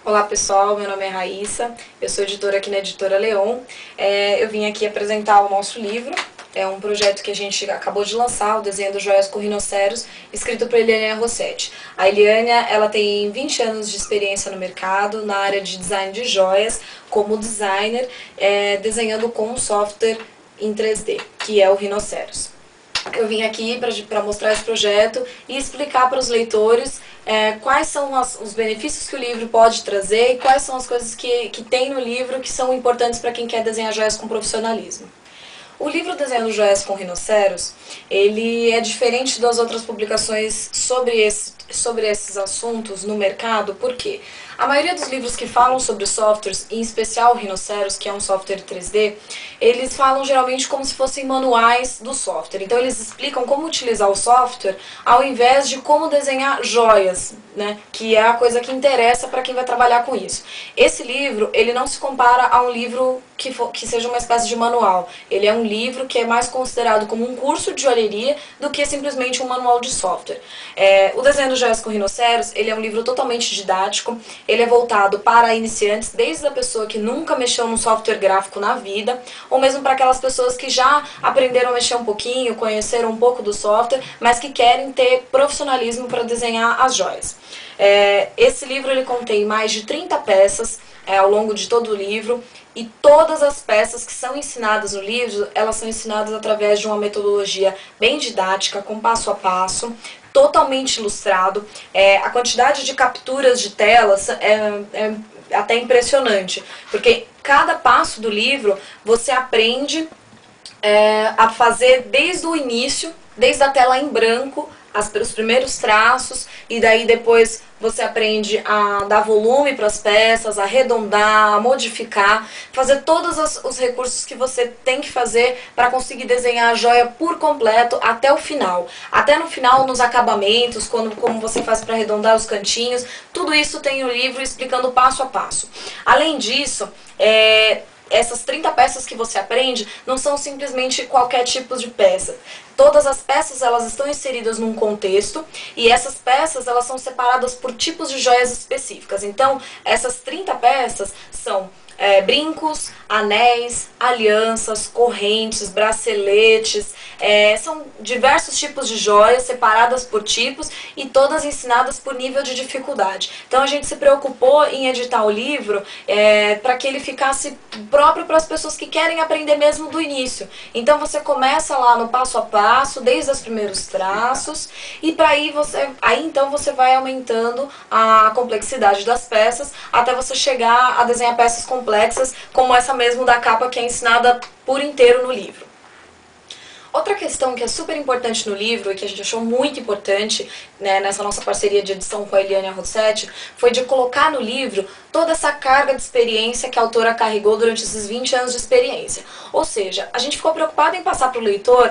Olá pessoal, meu nome é Raíssa, eu sou editora aqui na Editora Leon. Eu vim aqui apresentar o nosso livro, é um projeto que a gente acabou de lançar, o Desenho dos Joias com Rinoceros, escrito por Eliânia Rossetti. A Eliânia, ela tem 20 anos de experiência no mercado, na área de design de joias, como designer, desenhando com um software em 3D, que é o Rinoceros. Eu vim aqui para mostrar esse projeto e explicar para os leitores quais são os benefícios que o livro pode trazer e quais são as coisas que tem no livro que são importantes para quem quer desenhar joias com profissionalismo. O livro Desenhando Joias com Rinoceros, ele é diferente das outras publicações sobre esses assuntos no mercado, porque a maioria dos livros que falam sobre softwares, em especial o Rinoceros, que é um software 3D, eles falam geralmente como se fossem manuais do software. Então eles explicam como utilizar o software ao invés de como desenhar joias, né? Que é a coisa que interessa para quem vai trabalhar com isso. Esse livro, ele não se compara a um livro que seja uma espécie de manual. Ele é um livro que é mais considerado como um curso de joalheria do que simplesmente um manual de software. O Desenho dos Joias com Rinoceros, ele é um livro totalmente didático, ele é voltado para iniciantes, desde a pessoa que nunca mexeu num software gráfico na vida, ou mesmo para aquelas pessoas que já aprenderam a mexer um pouquinho, conheceram um pouco do software, mas que querem ter profissionalismo para desenhar as joias. Esse livro ele contém mais de 30 peças ao longo de todo o livro, e todas as peças que são ensinadas no livro, elas são ensinadas através de uma metodologia bem didática, com passo a passo, totalmente ilustrado. A quantidade de capturas de telas é até impressionante, porque cada passo do livro você aprende a fazer desde o início, desde a tela em branco, os primeiros traços, e daí depois você aprende a dar volume para as peças, a arredondar, a modificar, fazer todos os recursos que você tem que fazer para conseguir desenhar a joia por completo até o final. Até no final, nos acabamentos, como você faz para arredondar os cantinhos, tudo isso tem o livro explicando passo a passo. Além disso, essas 30 peças que você aprende não são simplesmente qualquer tipo de peça. Todas as peças elas estão inseridas num contexto e essas peças elas são separadas por tipos de joias específicas. Então, essas 30 peças são brincos, anéis, alianças, correntes, braceletes, são diversos tipos de joias separadas por tipos e todas ensinadas por nível de dificuldade. Então a gente se preocupou em editar o livro para que ele ficasse próprio para as pessoas que querem aprender mesmo do início. Então você começa lá no passo a passo, desde os primeiros traços, e para aí então você vai aumentando a complexidade das peças até você chegar a desenhar peças complexas como essa mesmo da capa que é ensinada por inteiro no livro. Outra questão que é super importante no livro e que a gente achou muito importante, né, nessa nossa parceria de edição com a Eliânia Rossetti, foi de colocar no livro toda essa carga de experiência que a autora carregou durante esses 20 anos de experiência. Ou seja, a gente ficou preocupado em passar para o leitor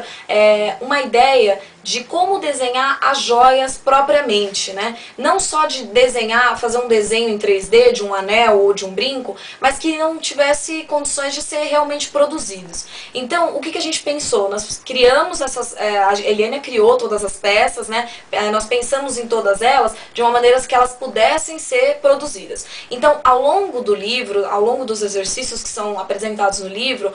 uma ideia de como desenhar as joias propriamente, né? Não só de desenhar, fazer um desenho em 3D de um anel ou de um brinco, mas que não tivesse condições de ser realmente produzidos. Então, o que a gente pensou? Nós criamos a Eliânia criou todas as peças, né? Nós pensamos em todas elas de uma maneira que elas pudessem ser produzidas. Então, ao longo do livro, ao longo dos exercícios que são apresentados no livro,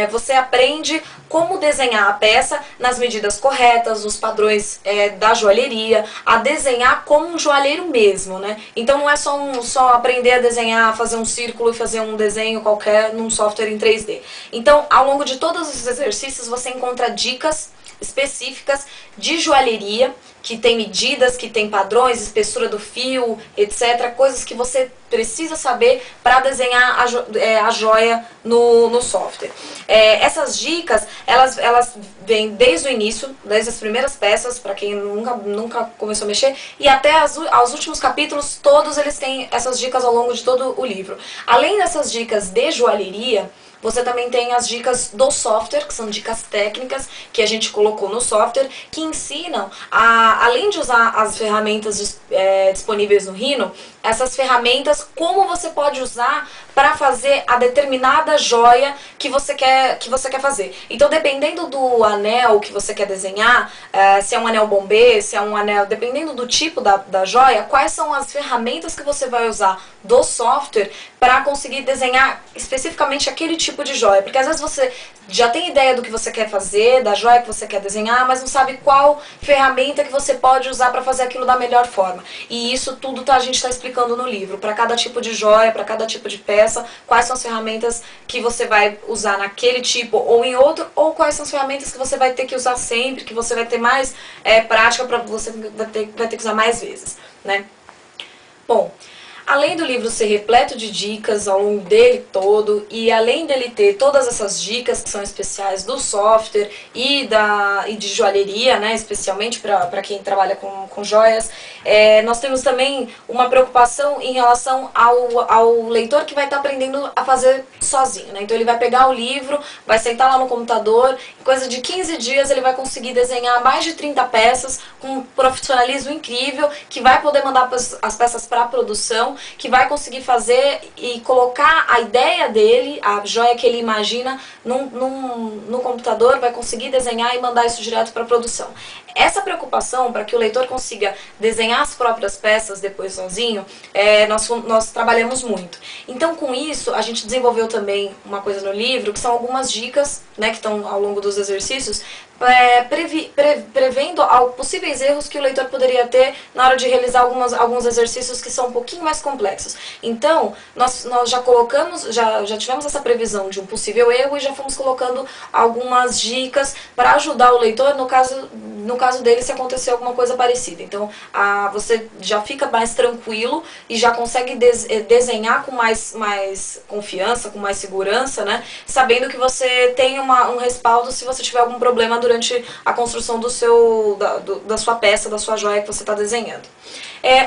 você aprende como desenhar a peça nas medidas corretas, os padrões da joalheria, a desenhar como um joalheiro mesmo, né? Então não é só aprender a desenhar, fazer um círculo e fazer um desenho qualquer num software em 3D. Então, ao longo de todos os exercícios, você encontra dicas específicas de joalheria, que tem medidas, que tem padrões, espessura do fio, etc. Coisas que você precisa saber para desenhar a joia no software. Essas dicas, elas vêm desde o início, desde as primeiras peças, para quem nunca começou a mexer, e até aos últimos capítulos, todos eles têm essas dicas ao longo de todo o livro. Além dessas dicas de joalheria, você também tem as dicas do software, que são dicas técnicas que a gente colocou no software, que ensinam, além de usar as ferramentas disponíveis no Rhino, essas ferramentas, como você pode usar para fazer a determinada joia que você quer fazer. Então, dependendo do anel que você quer desenhar, se é um anel bombê, se é um anel, dependendo do tipo da joia, quais são as ferramentas que você vai usar do software para conseguir desenhar especificamente aquele tipo de joia. Porque às vezes você já tem ideia do que você quer fazer, da joia que você quer desenhar, mas não sabe qual ferramenta que você pode usar para fazer aquilo da melhor forma. E isso tudo a gente está explicando no livro. Para cada tipo de joia, para cada tipo de peça, quais são as ferramentas que você vai usar naquele tipo ou em outro, ou quais são as ferramentas que você vai ter que usar sempre, que você vai ter mais prática, para você vai ter que usar mais vezes, né? Bom, além do livro ser repleto de dicas ao longo dele todo, e além dele ter todas essas dicas que são especiais do software e de joalheria, né, especialmente para quem trabalha com joias, nós temos também uma preocupação em relação ao leitor que vai estar aprendendo a fazer sozinho, né? Então ele vai pegar o livro, vai sentar lá no computador, em coisa de 15 dias ele vai conseguir desenhar mais de 30 peças com um profissionalismo incrível, que vai poder mandar as peças para a produção, que vai conseguir fazer e colocar a ideia dele, a joia que ele imagina, no computador, vai conseguir desenhar e mandar isso direto para a produção. Essa preocupação para que o leitor consiga desenhar as próprias peças depois sozinho, nós trabalhamos muito. Então, com isso, a gente desenvolveu também uma coisa no livro, que são algumas dicas, né, que estão ao longo dos exercícios, prevendo possíveis erros que o leitor poderia ter na hora de realizar alguns exercícios que são um pouquinho mais complexos. Então, nós já já tivemos essa previsão de um possível erro e já fomos colocando algumas dicas para ajudar o leitor no caso dele se acontecer alguma coisa parecida. Então, você já fica mais tranquilo e já consegue desenhar com mais confiança, com mais segurança, né? Sabendo que você tem um respaldo se você tiver algum problema durante a construção da sua peça, da sua joia que você está desenhando.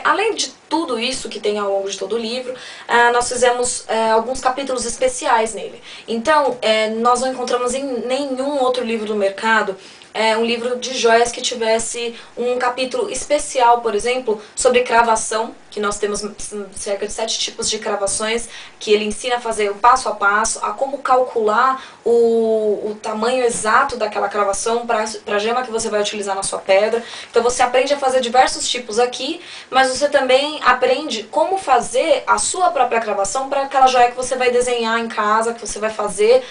Além de tudo isso que tem ao longo de todo o livro, nós fizemos alguns capítulos especiais nele. Então, nós não encontramos em nenhum outro livro do mercado um livro de joias que tivesse um capítulo especial, por exemplo, sobre cravação, que nós temos cerca de 7 tipos de cravações, que ele ensina a fazer o passo a passo, a como calcular o tamanho exato daquela cravação para a gema que você vai utilizar na sua pedra. Então você aprende a fazer diversos tipos aqui, mas você também aprende como fazer a sua própria cravação para aquela joia que você vai desenhar em casa, que você vai fazer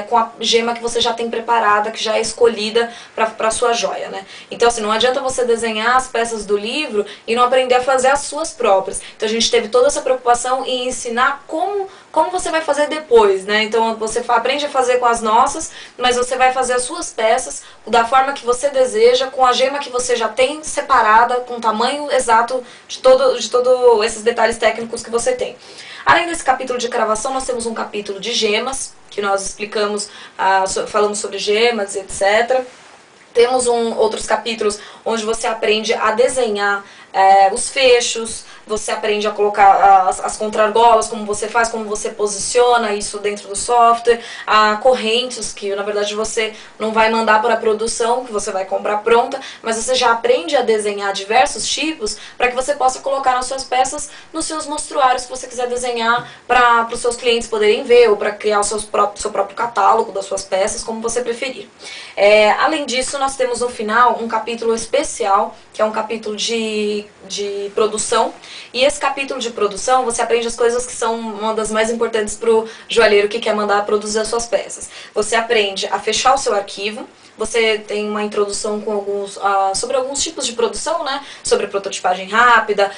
com a gema que você já tem preparada, que já é escolhida para a sua joia, né? Então assim, não adianta você desenhar as peças do livro e não aprender a fazer as suas próprias. Então a gente teve toda essa preocupação em ensinar como você vai fazer depois, né? Então você aprende a fazer com as nossas, mas você vai fazer as suas peças da forma que você deseja, com a gema que você já tem separada, com o tamanho exato de todos esses detalhes técnicos que você tem. Além desse capítulo de cravação, nós temos um capítulo de gemas, que nós explicamos, falamos sobre gemas, etc. Temos outros capítulos onde você aprende a desenhar os fechos, você aprende a colocar as contrargolas, como você faz, como você posiciona isso dentro do software, correntes, que na verdade você não vai mandar para a produção, que você vai comprar pronta, mas você já aprende a desenhar diversos tipos para que você possa colocar nas suas peças, nos seus mostruários que você quiser desenhar para os seus clientes poderem ver, ou para criar o seu próprio catálogo das suas peças, como você preferir. Além disso, nós temos no final um capítulo especial, que é um capítulo de produção, e esse capítulo de produção você aprende as coisas que são uma das mais importantes para o joalheiro que quer mandar produzir as suas peças. Você aprende a fechar o seu arquivo, você tem uma introdução com sobre alguns tipos de produção, né? Sobre prototipagem rápida,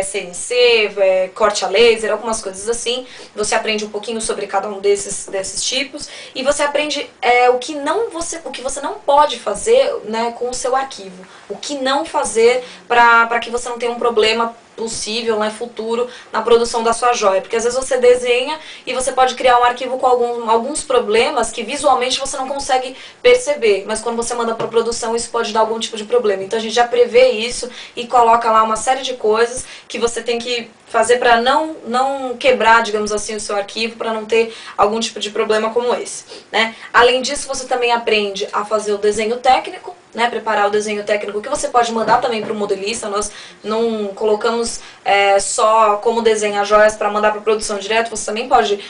CNC, corte a laser, algumas coisas assim. Você aprende um pouquinho sobre cada um desses tipos e você aprende o que você não pode fazer, né, com o seu arquivo. O que não fazer para que você não tenha um problema possível, né, futuro, na produção da sua joia. Porque às vezes você desenha e você pode criar um arquivo com alguns problemas que visualmente você não consegue perceber, mas quando você manda para produção isso pode dar algum tipo de problema. Então a gente já prevê isso e coloca lá uma série de coisas que você tem que fazer para não quebrar, digamos assim, o seu arquivo, para não ter algum tipo de problema como esse, né? Além disso, você também aprende a fazer o desenho técnico, né, preparar o desenho técnico que você pode mandar também para o modelista. Nós não colocamos só como desenhar joias para mandar para produção direto. Você também pode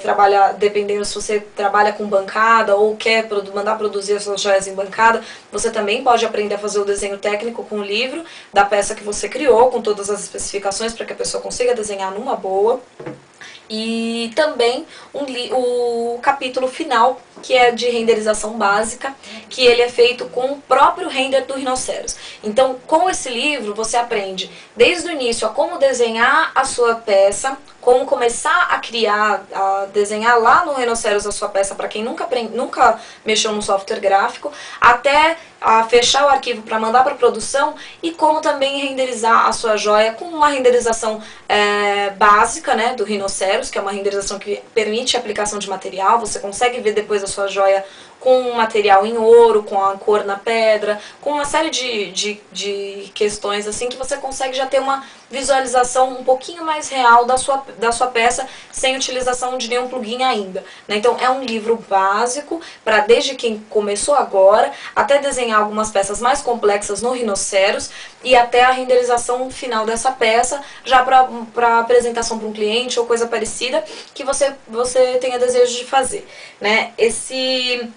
trabalhar, dependendo se você trabalha com bancada ou quer mandar produzir as suas joias em bancada, você também pode aprender a fazer o desenho técnico com o livro da peça que você criou, com todas as especificações para que a pessoa consiga desenhar numa boa. E também o capítulo final, que é de renderização básica, que ele é feito com o próprio render do Rhinoceros. Então, com esse livro, você aprende desde o início a como desenhar a sua peça, como começar a criar, a desenhar lá no Rhinoceros a sua peça, para quem nunca mexeu no software gráfico, até a fechar o arquivo para mandar para produção, e como também renderizar a sua joia com uma renderização básica, né, do Rhinoceros, que é uma renderização que permite a aplicação de material. Você consegue ver depois a sua joia com um material em ouro, com a cor na pedra, com uma série de questões assim que você consegue já ter uma visualização um pouquinho mais real da sua peça, sem utilização de nenhum plugin ainda, né? Então é um livro básico para desde quem começou agora até desenhar algumas peças mais complexas no Rhinoceros e até a renderização final dessa peça, já para apresentação para um cliente ou coisa parecida que você tenha desejo de fazer, né? Esse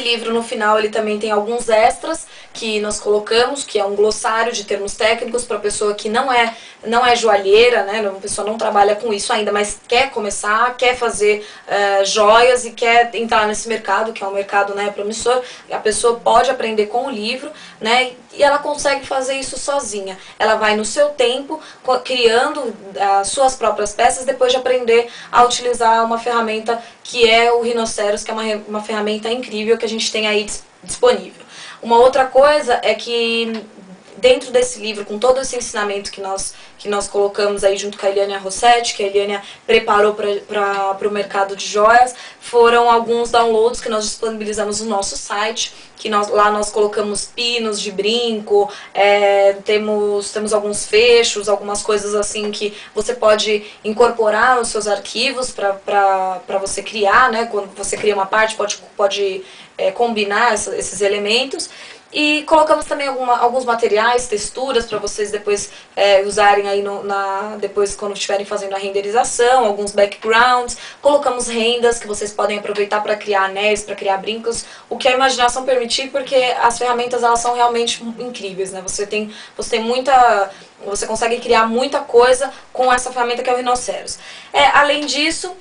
livro, no final, ele também tem alguns extras que nós colocamos, que é um glossário de termos técnicos para pessoa que não é joalheira, né? A pessoa não trabalha com isso ainda, mas quer começar, quer fazer joias e quer entrar nesse mercado, que é um mercado, né, promissor. A pessoa pode aprender com o livro, né? E ela consegue fazer isso sozinha. Ela vai no seu tempo, criando as suas próprias peças, depois de aprender a utilizar uma ferramenta que é o Rhinoceros, que é uma ferramenta incrível que a gente tem aí disponível. Uma outra coisa é que dentro desse livro, com todo esse ensinamento que nós colocamos aí junto com a Eliane Rossetti, que a Eliane preparou para o mercado de joias, foram alguns downloads que nós disponibilizamos no nosso site, que lá nós colocamos pinos de brinco, temos alguns fechos, algumas coisas assim que você pode incorporar nos seus arquivos para você criar, né? Quando você cria uma parte, pode combinar esses elementos. E colocamos também alguns materiais, texturas, para vocês depois usarem aí depois quando estiverem fazendo a renderização, alguns backgrounds. Colocamos rendas que vocês podem aproveitar para criar anéis, para criar brincos, o que a imaginação permitir, porque as ferramentas elas são realmente incríveis, né? Você consegue criar muita coisa com essa ferramenta que é o Rhinoceros. Além disso,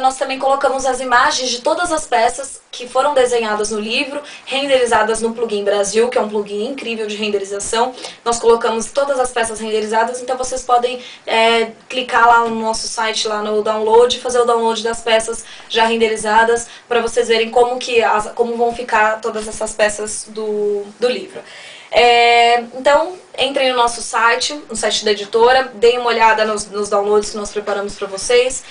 nós também colocamos as imagens de todas as peças que foram desenhadas no livro, renderizadas no Plugin Brasil, que é um plugin incrível de renderização. Nós colocamos todas as peças renderizadas, então vocês podem clicar lá no nosso site, lá no download, fazer o download das peças já renderizadas, para vocês verem como vão ficar todas essas peças do livro. Então, entrem no nosso site, no site da editora, deem uma olhada nos downloads que nós preparamos para vocês,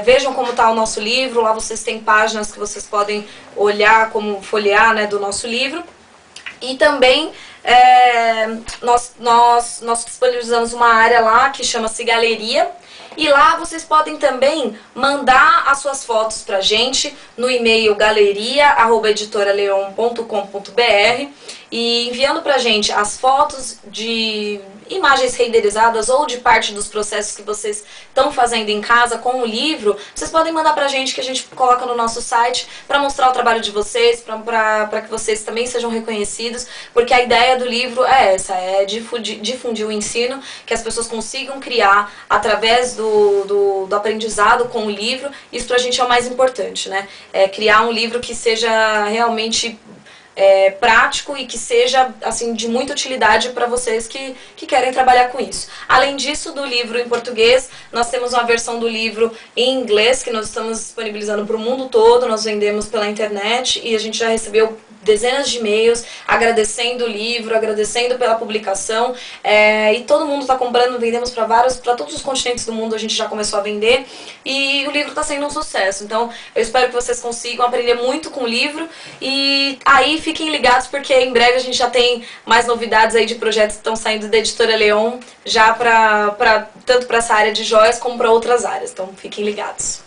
vejam como está o nosso livro. Lá vocês têm páginas que vocês podem olhar, como folhear, né, do nosso livro. E também nós disponibilizamos uma área lá que chama-se Galeria. E lá vocês podem também mandar as suas fotos pra gente no e-mail galeria@editoraleon.com.br e enviando pra gente as fotos de imagens renderizadas ou de parte dos processos que vocês estão fazendo em casa com o livro. Vocês podem mandar pra gente, que a gente coloca no nosso site para mostrar o trabalho de vocês, para que vocês também sejam reconhecidos, porque a ideia do livro é essa, é difundir o ensino, que as pessoas consigam criar através do aprendizado com o livro. Isso pra gente é o mais importante, né? Criar um livro que seja realmente prático e que seja assim de muita utilidade para vocês que querem trabalhar com isso. Além disso, do livro em português, nós temos uma versão do livro em inglês que nós estamos disponibilizando para o mundo todo. Nós vendemos pela internet e a gente já recebeu dezenas de e-mails agradecendo o livro, agradecendo pela publicação, e todo mundo está comprando, vendemos para todos os continentes do mundo, a gente já começou a vender e o livro está sendo um sucesso. Então eu espero que vocês consigam aprender muito com o livro e aí fiquem ligados porque em breve a gente já tem mais novidades aí de projetos que estão saindo da Editora Leon, já tanto para essa área de joias como para outras áreas, então fiquem ligados.